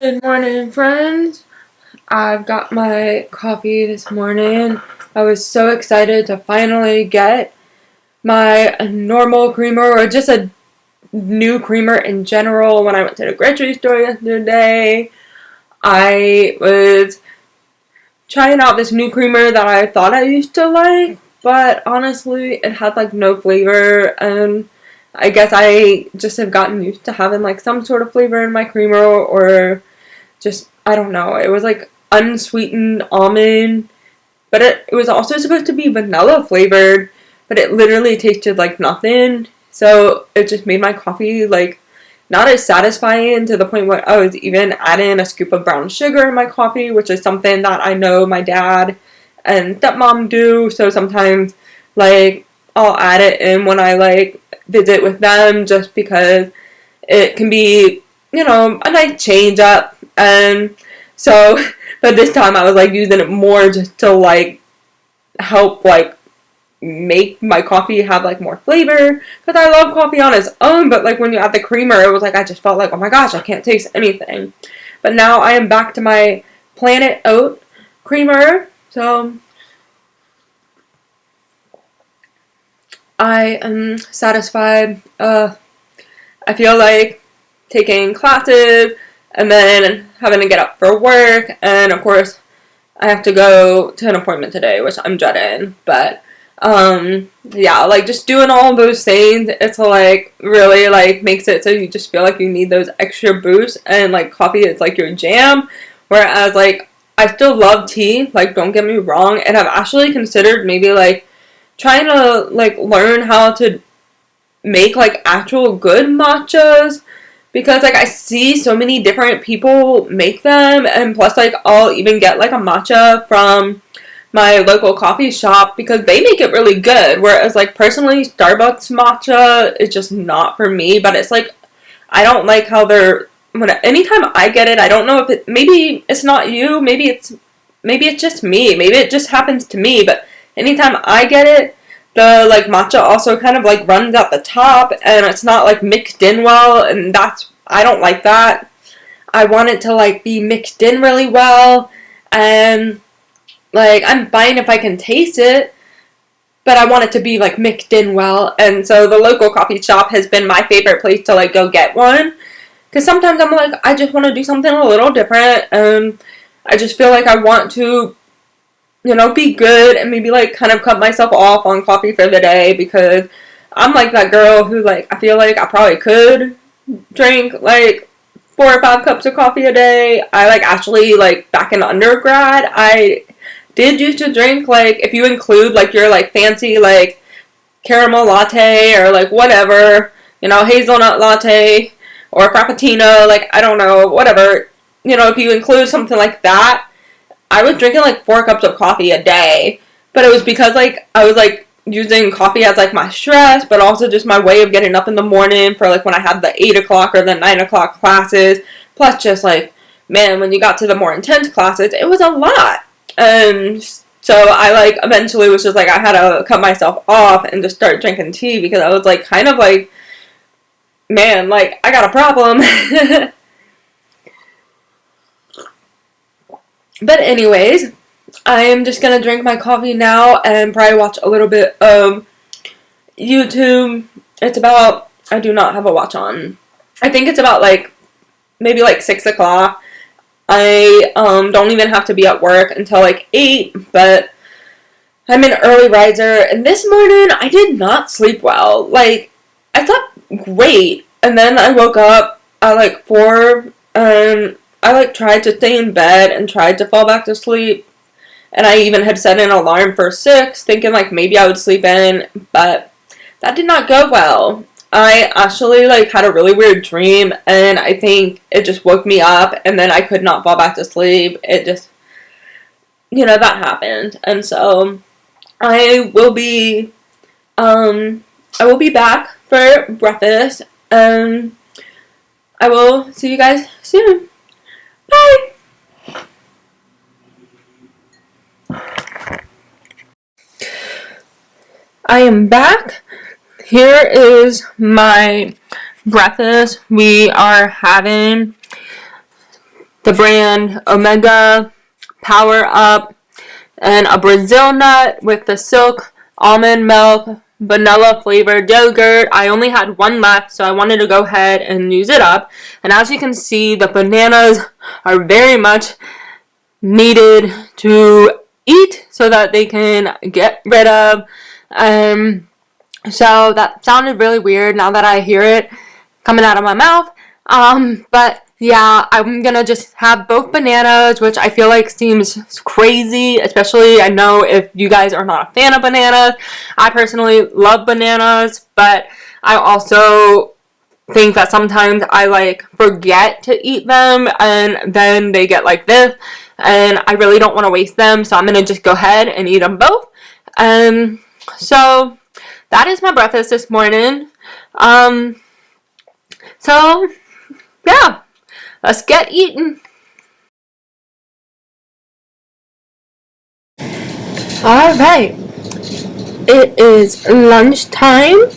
Good morning, friends. I've got my coffee this morning. I was so excited to finally get my normal creamer, or just a new creamer in general. When I went to the grocery store yesterday, I was trying out this new creamer that I thought I used to like, but honestly, it had like no flavor, and I guess I just have gotten used to having like some sort of flavor in my creamer, or just, I don't know. It was like unsweetened almond, but it was also supposed to be vanilla flavored, but it literally tasted like nothing. So it just made my coffee like not as satisfying, to the point where I was even adding a scoop of brown sugar in my coffee, which is something that I know my dad and stepmom do. So sometimes like I'll add it in when I like visit with them, just because it can be, a nice change up. And so, but this time I was like using it more just to like help like make my coffee have like more flavor, because I love coffee on its own, but like when you add the creamer, it was like I just felt like, oh my gosh, I can't taste anything. But now I am back to my Planet Oat creamer, so I am satisfied. I feel like taking classes and then having to get up for work, and of course I have to go to an appointment today, which I'm dreading. But yeah, like just doing all those things, it's like really like makes it so you just feel like you need those extra boosts, and like coffee is like your jam. Whereas like I still love tea, like don't get me wrong, and I've actually considered maybe like trying to like learn how to make like actual good matchas, because like I see so many different people make them, and plus like I'll even get like a matcha from my local coffee shop because they make it really good. Whereas like personally, Starbucks matcha is just not for me. But it's like I don't like how anytime I get it, I don't know if maybe it's not you, maybe it's just me, maybe it just happens to me. But anytime I get it, the like matcha also kind of like runs at the top, and it's not like mixed in well, and I don't like that. I want it to like be mixed in really well, and like I'm fine if I can taste it, but I want it to be like mixed in well. And so the local coffee shop has been my favorite place to like go get one, because sometimes I'm like, I just want to do something a little different, and I just feel like I want to be good, and maybe like kind of cut myself off on coffee for the day, because I'm like that girl who like I feel like I probably could drink like 4 or 5 cups of coffee a day. I like actually like back in undergrad, I did used to drink, like if you include like your like fancy like caramel latte or like whatever, hazelnut latte or frappuccino, like I don't know, whatever, if you include something like that, I was drinking like 4 cups of coffee a day. But it was because like I was like using coffee as like my stress, but also just my way of getting up in the morning for like when I had the 8 o'clock or the 9 o'clock classes. Plus just like, man, when you got to the more intense classes, it was a lot. And so I like eventually was just like, I had to cut myself off and just start drinking tea, because I was like kind of like, man, like I got a problem. But anyways, I am just gonna drink my coffee now and probably watch a little bit of YouTube. I do not have a watch on. I think it's about like maybe like 6 o'clock. I don't even have to be at work until like 8, but I'm an early riser, and this morning I did not sleep well. Like I slept great, and then I woke up at like 4, and I like tried to stay in bed and tried to fall back to sleep, and I even had set an alarm for 6, thinking like maybe I would sleep in, but that did not go well. I actually like had a really weird dream, and I think it just woke me up, and then I could not fall back to sleep. It just, that happened. And so I will be back for breakfast, and I will see you guys soon. Bye! I am back. Here is my breakfast. We are having the brand Omega Power Up, and a Brazil nut with the silk almond milk vanilla flavored yogurt. I only had one left, so I wanted to go ahead and use it up. And as you can see, the bananas are very much needed to eat so that they can get rid of. So that sounded really weird now that I hear it coming out of my mouth. But yeah, I'm gonna just have both bananas, which I feel like seems crazy, especially I know if you guys are not a fan of bananas. I personally love bananas, but I also think that sometimes I like forget to eat them and then they get like this and I really don't want to waste them, so I'm gonna just go ahead and eat them both. So that is my breakfast this morning. So yeah, let's get eating. Alright, it is lunchtime.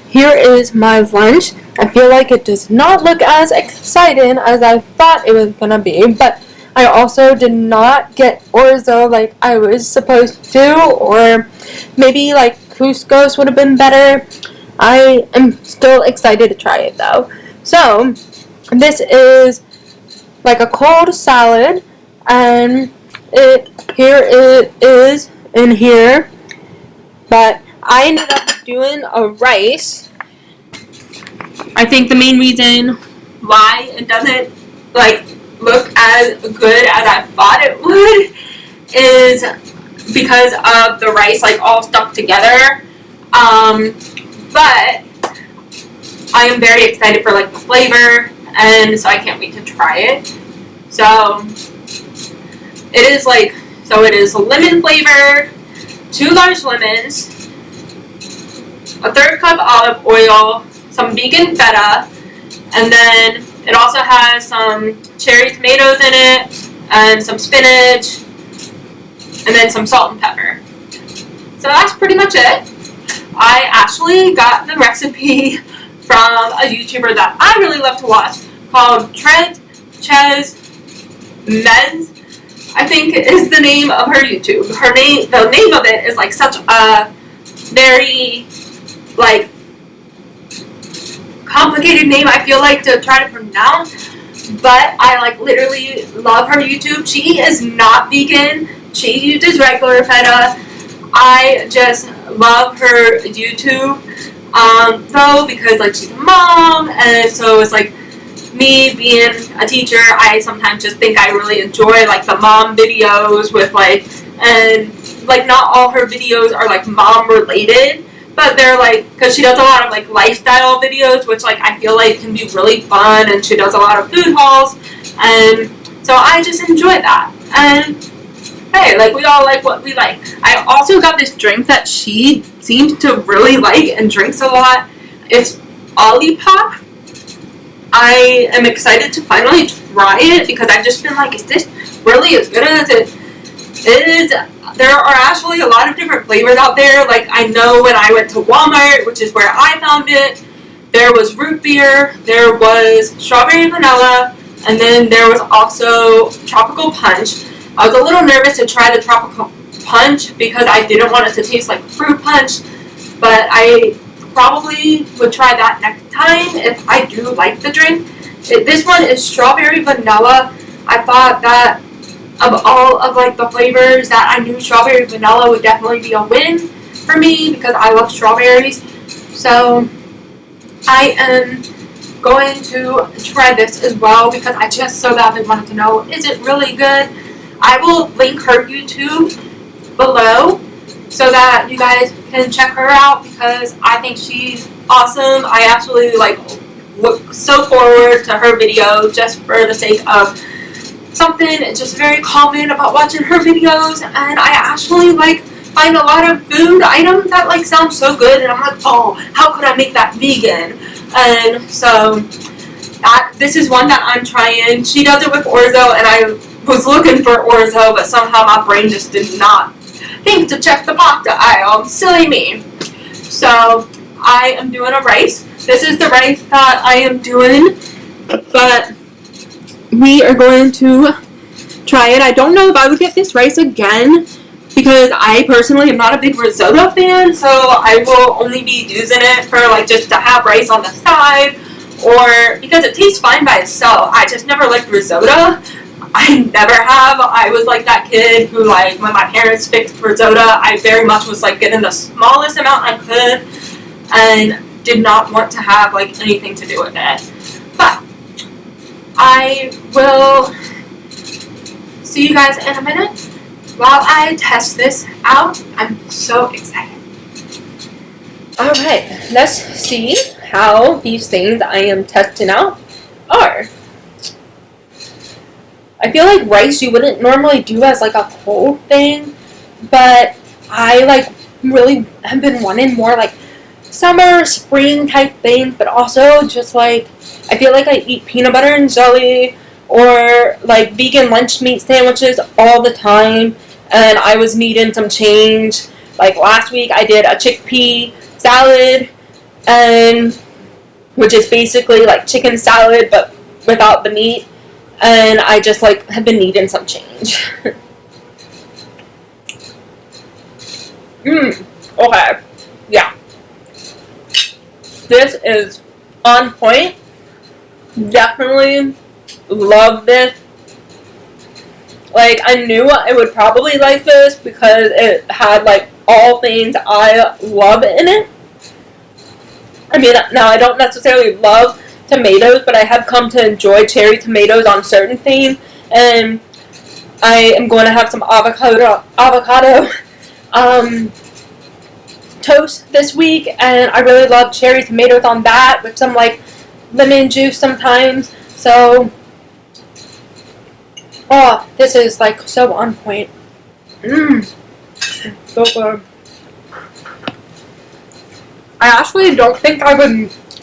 Here is my lunch. I feel like it does not look as exciting as I thought it was gonna be, but I also did not get orzo like I was supposed to, or maybe like couscous would have been better. I am still excited to try it though. So, this is like a cold salad, and here it is in here, but I ended up doing a rice. I think the main reason why it doesn't like look as good as I thought it would is because of the rice like all stuck together. But I am very excited for like the flavor, and so I can't wait to try it. So it is lemon flavored, 2 large lemons, a 1/3 cup olive oil, some vegan feta, and then it also has some cherry tomatoes in it, and some spinach, and then some salt and pepper. So that's pretty much it. I actually got the recipe from a YouTuber that I really love to watch called Trent Ches Mez, I think is the name of her YouTube. The name of it is like such a very like complicated name, I feel like, to try to pronounce, but I like literally love her YouTube. She is not vegan. She uses regular feta. I just love her YouTube though, because like she's a mom, and so it's like me being a teacher, I sometimes just think I really enjoy like the mom videos with like, and like not all her videos are like mom related, but they're like, because she does a lot of like lifestyle videos, which like I feel like can be really fun, and she does a lot of food hauls, and so I just enjoy that. And hey, like we all like what we like. I also got this drink that she seems to really like and drinks a lot. It's Lollipop. I am excited to finally try it because I've just been like, is this really as good as it is? There are actually a lot of different flavors out there. Like I know when I went to Walmart, which is where I found it, there was root beer, there was strawberry vanilla, and then there was also tropical punch. I was a little nervous to try the tropical punch because I didn't want it to taste like fruit punch, but I probably would try that next time if I do like the drink. This one is strawberry vanilla. I thought that of all of like the flavors that I knew, strawberry vanilla would definitely be a win for me because I love strawberries. So I am going to try this as well because I just so badly wanted to know, is it really good? I will link her YouTube below so that you guys can check her out because I think she's awesome. I actually like look so forward to her video just for the sake of something just very common about watching her videos, and I actually like find a lot of food items that like sound so good, and I'm like, oh, how could I make that vegan? And so this is one that I'm trying. She does it with orzo, and I was looking for orzo, but somehow my brain just did not think to check the Boca aisle. Silly me. So I am doing a rice. This is the rice that I am doing, but we are going to try it. I don't know if I would get this rice again because I personally am not a big risotto fan, so I will only be using it for like just to have rice on the side, or because it tastes fine by itself. I just never liked risotto. I never have. I was like that kid who, like, when my parents fixed risotto, I very much was like getting the smallest amount I could and did not want to have like anything to do with it. But I will see you guys in a minute while I test this out. I'm so excited. Alright, let's see how these things I am testing out are. I feel like rice you wouldn't normally do as like a cold thing, but I like really have been wanting more like summer, spring type things, but also just like I feel like I eat peanut butter and jelly or like vegan lunch meat sandwiches all the time, and I was needing some change. Like last week I did a chickpea salad, and which is basically like chicken salad but without the meat. And I just like have been needing some change. Okay. Yeah. This is on point. Definitely love this. Like, I knew I would probably like this because it had like all things I love in it. I mean, now I don't necessarily love tomatoes, but I have come to enjoy cherry tomatoes on certain things, and I am going to have some avocado toast this week, and I really love cherry tomatoes on that with some like lemon juice sometimes. So, oh, this is like so on point. So good. I actually don't think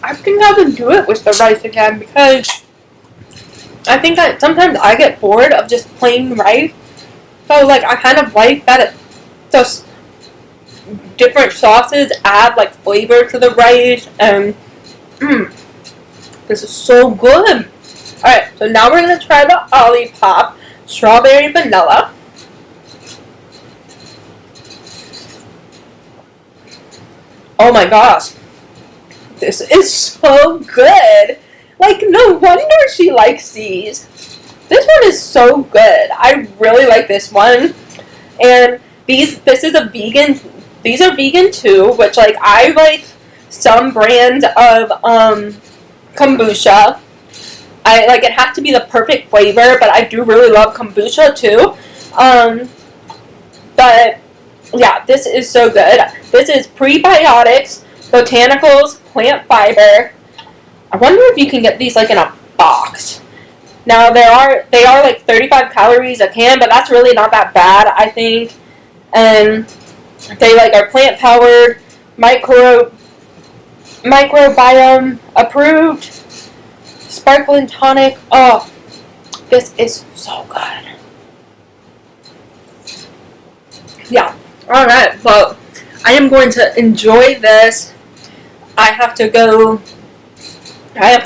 I think I would do it with the rice again because I think that sometimes I get bored of just plain rice. So like I kind of like that it just different sauces add like flavor to the rice, and this is so good. Alright, so now we're going to try the Lollipop strawberry vanilla. Oh my gosh. This is so good. Like, no wonder she likes these. This one is so good. I really like this one. And these are vegan too, which like I like some brands of kombucha. I like it has to be the perfect flavor, but I do really love kombucha too. But yeah, this is so good. This is prebiotics, botanicals, plant fiber. I wonder if you can get these like in a box. Now they are like 35 calories a can, but that's really not that bad, I think. And they like are plant powered, microbiome approved, sparkling tonic. Oh, this is so good. Yeah. All right. Well, I am going to enjoy this. I have to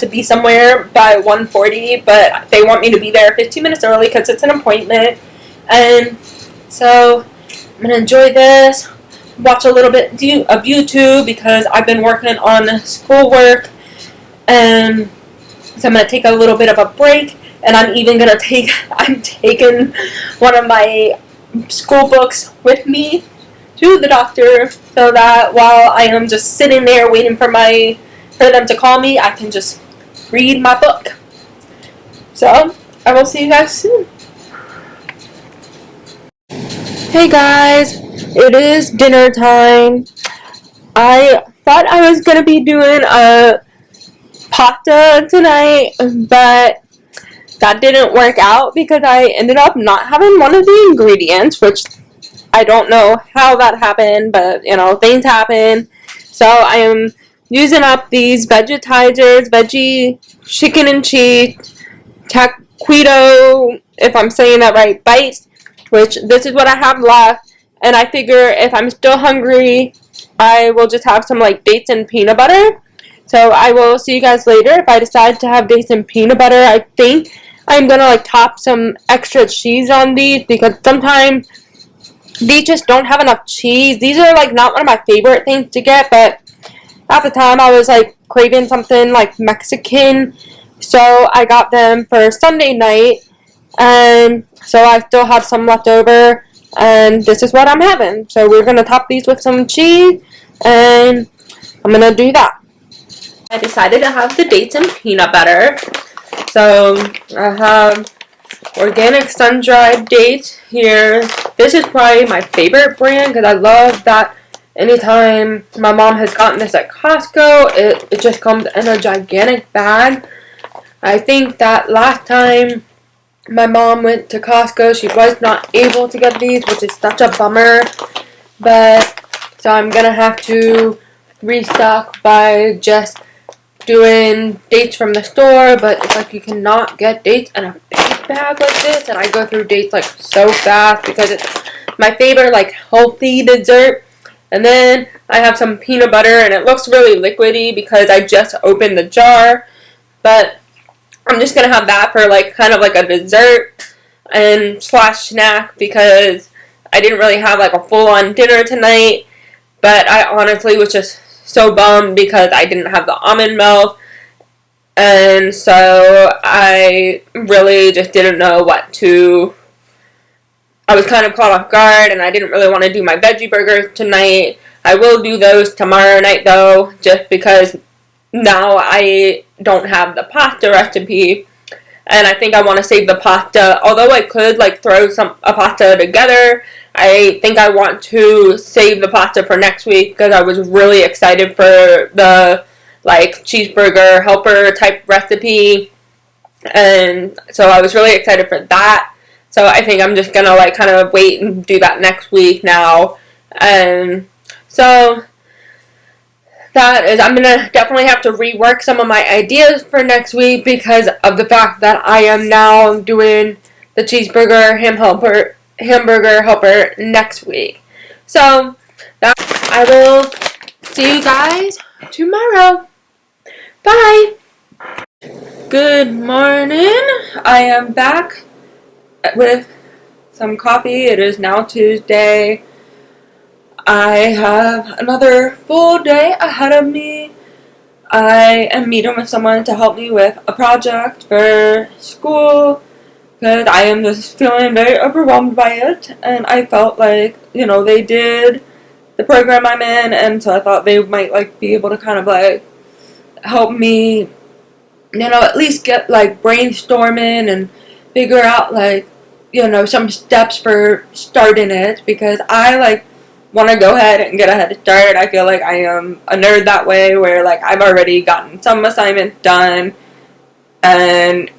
be somewhere by 1:40, but they want me to be there 15 minutes early because it's an appointment. And so I'm going to enjoy this, watch a little bit of YouTube because I've been working on schoolwork. And so I'm going to take a little bit of a break, and I'm taking one of my school books with me to the doctor so that while I am just sitting there waiting for them to call me, I can just read my book. So, I will see you guys soon. Hey guys, it is dinner time. I thought I was going to be doing a pasta tonight, but that didn't work out because I ended up not having one of the ingredients, which I don't know how that happened, but you know, things happen. So I am using up these vegetizers, veggie chicken and cheese, taquito, if I'm saying that right, bites, which this is what I have left. And I figure if I'm still hungry, I will just have some like dates and peanut butter. So I will see you guys later if I decide to have dates and peanut butter. I think I'm gonna like top some extra cheese on these because sometimes these just don't have enough cheese. These are like not one of my favorite things to get, but at the time I was like craving something like Mexican, so I got them for Sunday night, and so I still have some left over, and this is what I'm having. So we're gonna top these with some cheese, and I'm gonna do that. I decided to have the dates and peanut butter. So I have organic sun-dried dates here. This is probably my favorite brand because I love that anytime my mom has gotten this at Costco, it just comes in a gigantic bag. I think that last time my mom went to Costco, she was not able to get these, which is such a bummer. But so I'm gonna have to restock by just doing dates from the store, but it's like you cannot get dates in a big bag like this, and I go through dates like so fast because it's my favorite like healthy dessert. And then I have some peanut butter, and it looks really liquidy because I just opened the jar, but I'm just gonna have that for like kind of like a dessert and slash snack because I didn't really have like a full-on dinner tonight. But I honestly was just so bummed because I didn't have the almond milk, and so I really just didn't know what to. I was kind of caught off guard, and I didn't really want to do my veggie burgers tonight. I will do those tomorrow night though, just because now I don't have the pasta recipe, and I think I want to save the pasta. Although I could like throw a pasta together, I think I want to save the pasta for next week because I was really excited for the like cheeseburger helper type recipe, and so I was really excited for that. So I think I'm just gonna like kind of wait and do that next week now, and so that is, I'm gonna definitely have to rework some of my ideas for next week because of the fact that I am now doing the cheeseburger hamburger helper next week. So that I will see you guys tomorrow. Bye. Good morning. I am back with some coffee. It is now Tuesday. I have another full day ahead of me. I am meeting with someone to help me with a project for school because I am just feeling very overwhelmed by it, and I felt like, you know, they did the program I'm in, and so I thought they might like be able to kind of like help me, you know, at least get like brainstorming and figure out like, you know, some steps for starting it because I like want to go ahead and get a head start. I feel like I am a nerd that way where like I've already gotten some assignments done, and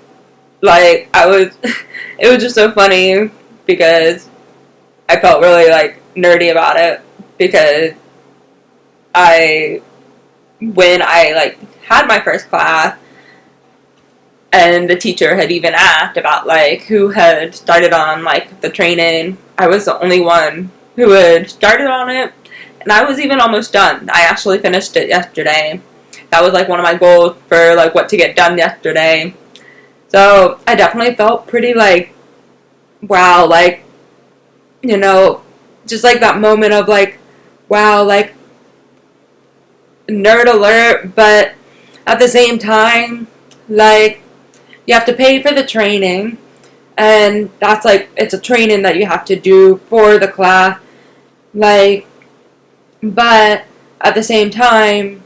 like it was just so funny because I felt really like nerdy about it because when I like had my first class and the teacher had even asked about like who had started on like the training, I was the only one who had started on it, and I was even almost done. I actually finished it yesterday. That was like one of my goals for like what to get done yesterday. So I definitely felt pretty like, wow, like, you know, just like that moment of like, wow, like nerd alert, but at the same time, like, you have to pay for the training, and that's like, it's a training that you have to do for the class, like, but at the same time,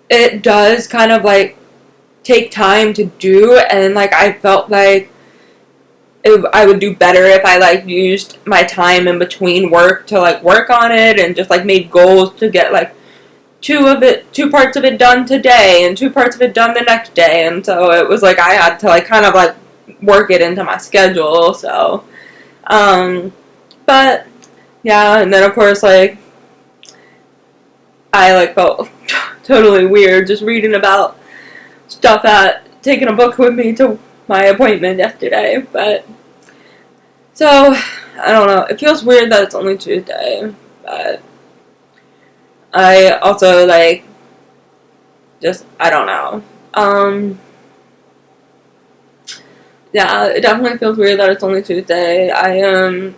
it does kind of like take time to do, and like I felt like I would do better if I like used my time in between work to like work on it and just like made goals to get like two parts of it done today and two parts of it done the next day, and so it was like I had to like kind of like work it into my schedule. So but yeah, and then of course like I like felt totally weird just reading about stuff taking a book with me to my appointment yesterday, but so I don't know, it feels weird that it's only Tuesday, but I also like just I don't know. Yeah, it definitely feels weird that it's only Tuesday. I am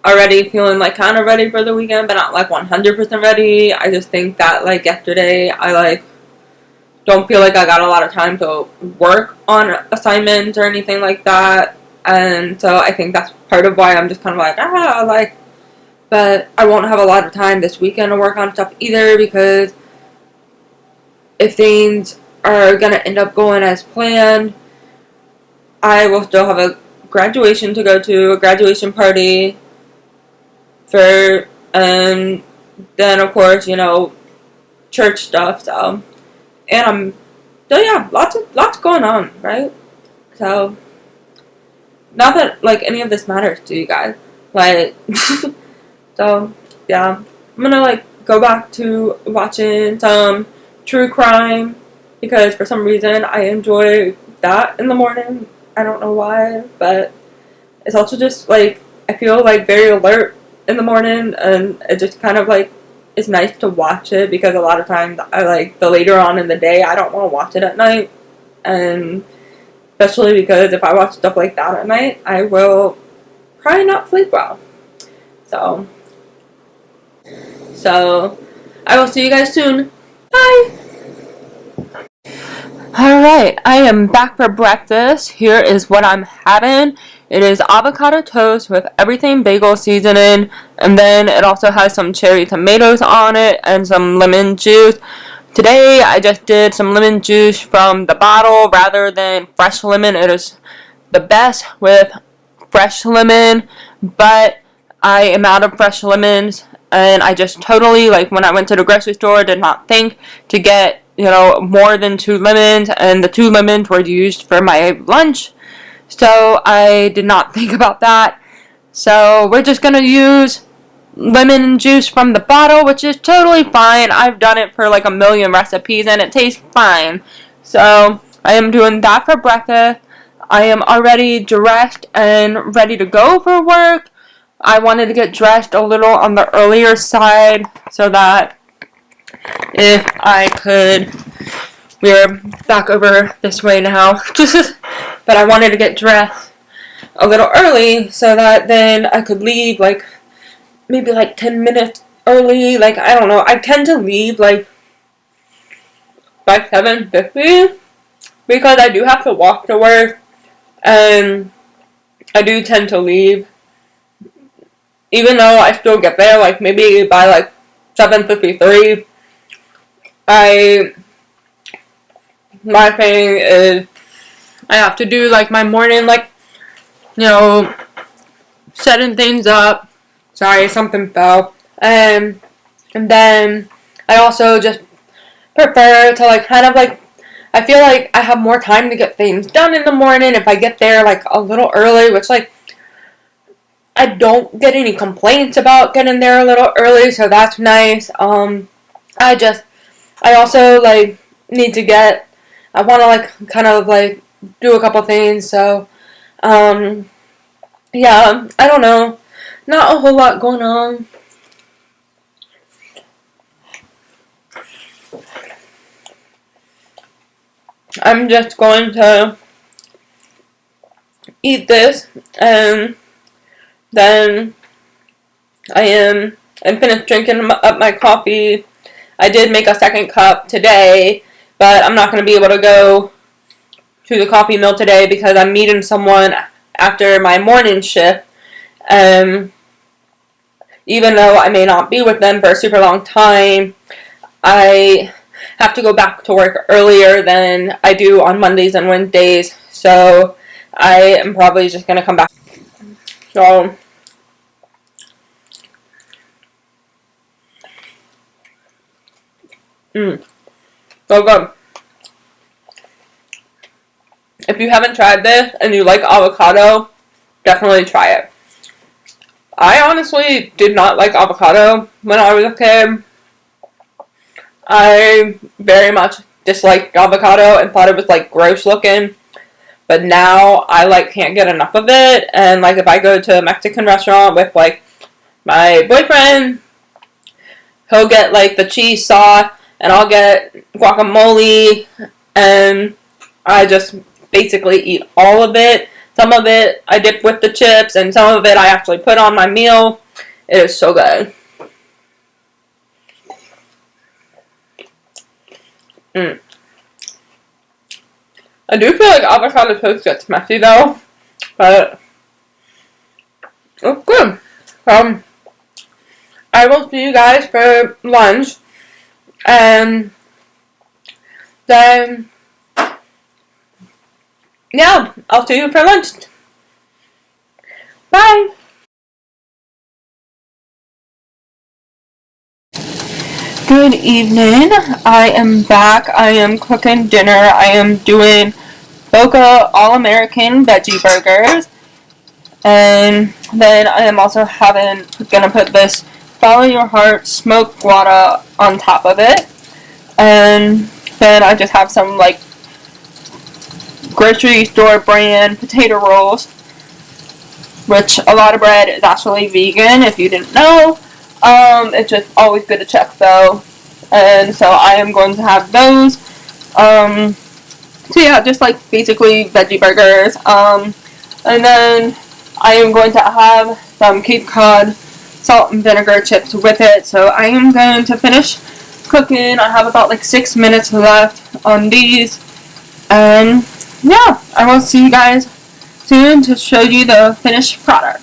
already feeling like kind of ready for the weekend, but not like 100% ready. I just think that like yesterday, I like don't feel like I got a lot of time to work on assignments or anything like that. And so I think that's part of why I'm just kind of like, but I won't have a lot of time this weekend to work on stuff either, because if things are going to end up going as planned, I will still have a graduation to go to, a graduation party for, and then of course, church stuff, so, and so yeah, lots going on, right? So, not that, like, any of this matters to you guys, like, so, yeah, I'm gonna, like, go back to watching some true crime, because for some reason I enjoy that in the morning. I don't know why, but it's also just, like, I feel, like, very alert in the morning, and it just kind of, like, it's nice to watch it, because a lot of times I, like, the later on in the day, I don't want to watch it at night, and especially because if I watch stuff like that at night, I will probably not sleep well. So, I will see you guys soon. Bye! Alright, I am back for breakfast. Here is what I'm having. It is avocado toast with everything bagel seasoning, and then it also has some cherry tomatoes on it and some lemon juice. Today I just did some lemon juice from the bottle rather than fresh lemon. It is the best with fresh lemon, but I am out of fresh lemons, and I just totally, like, when I went to the grocery store, did not think to get, more than 2 lemons, and the 2 lemons were used for my lunch, so I did not think about that. So we're just going to use lemon juice from the bottle, which is totally fine. I've done it for like a million recipes, and it tastes fine. So I am doing that for breakfast. I am already dressed and ready to go for work. I wanted to get dressed a little on the earlier side so that if I could, we're back over this way now, but I wanted to get dressed a little early so that then I could leave like maybe like 10 minutes early. Like, I don't know, I tend to leave like by 7:50 because I do have to walk to work, and I do tend to leave even though I still get there like maybe by like 7:53. My thing is I have to do like my morning, like, setting things up. Sorry, something fell. And then I also just prefer to like kind of like, I feel like I have more time to get things done in the morning if I get there like a little early, which like I don't get any complaints about getting there a little early, so that's nice. I also like need to get, I want to like kind of like do a couple things, so yeah, I don't know, not a whole lot going on. I'm just going to eat this, and then I'm finished drinking up my coffee. I did make a second cup today, but I'm not going to be able to go to the coffee mill today because I'm meeting someone after my morning shift. Even though I may not be with them for a super long time, I have to go back to work earlier than I do on Mondays and Wednesdays, so I am probably just going to come back. So, so good. If you haven't tried this and you like avocado, definitely try it. I honestly did not like avocado when I was a kid. I very much disliked avocado and thought it was like gross looking. But now I like can't get enough of it, and like if I go to a Mexican restaurant with like my boyfriend, he'll get like the cheese sauce and I'll get guacamole, and I just basically eat all of it. Some of it I dip with the chips, and some of it I actually put on my meal. It is so good. I do feel like avocado toast gets messy though, but it's good. I will see you guys for lunch, and then yeah, I'll see you for lunch. Bye. Good evening. I am back. I am cooking dinner. I am doing Boca All-American Veggie Burgers. And then I am also gonna put this Follow Your Heart smoked guava on top of it. And then I just have some like grocery store brand potato rolls, which a lot of bread is actually vegan if you didn't know. It's just always good to check though. And so I am going to have those. So yeah, just like basically veggie burgers. And then I am going to have some Cape Cod salt and vinegar chips with it. So I am going to finish cooking. I have about like 6 minutes left on these. And yeah, I will see you guys soon to show you the finished product.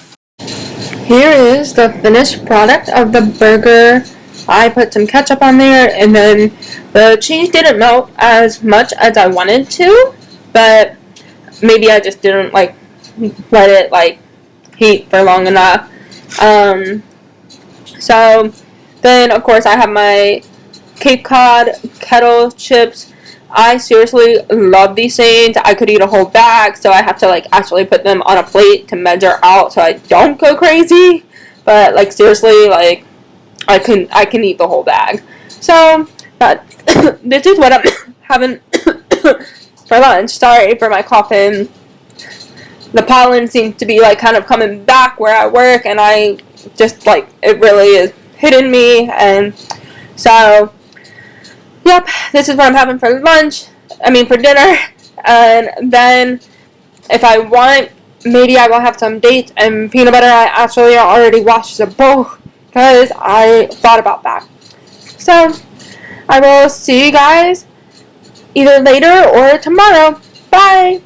Here is the finished product of the burger. I put some ketchup on there, and then the cheese didn't melt as much as I wanted to, but maybe I just didn't like let it like heat for long enough. So then of course I have my Cape Cod kettle chips. I seriously love these things. I could eat a whole bag, so I have to like actually put them on a plate to measure out so I don't go crazy. But like seriously, like I can eat the whole bag. So this is what I'm having for lunch. Sorry for my coughing. The pollen seems to be like kind of coming back where I work, and I just like it really is hitting me, and so yep, this is what I'm having for lunch. For dinner. And then if I want, maybe I will have some dates and peanut butter. I actually already washed the bowl because I thought about that. So I will see you guys either later or tomorrow. Bye.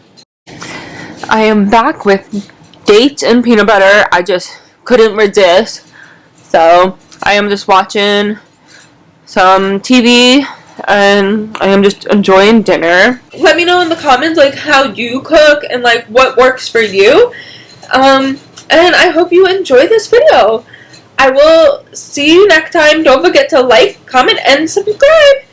I am back with dates and peanut butter. I just couldn't resist. So I am just watching some TV, and I am just enjoying dinner. Let me know in the comments like how you cook and like what works for you. And I hope you enjoy this video. I will see you next time. Don't forget to like, comment, and subscribe.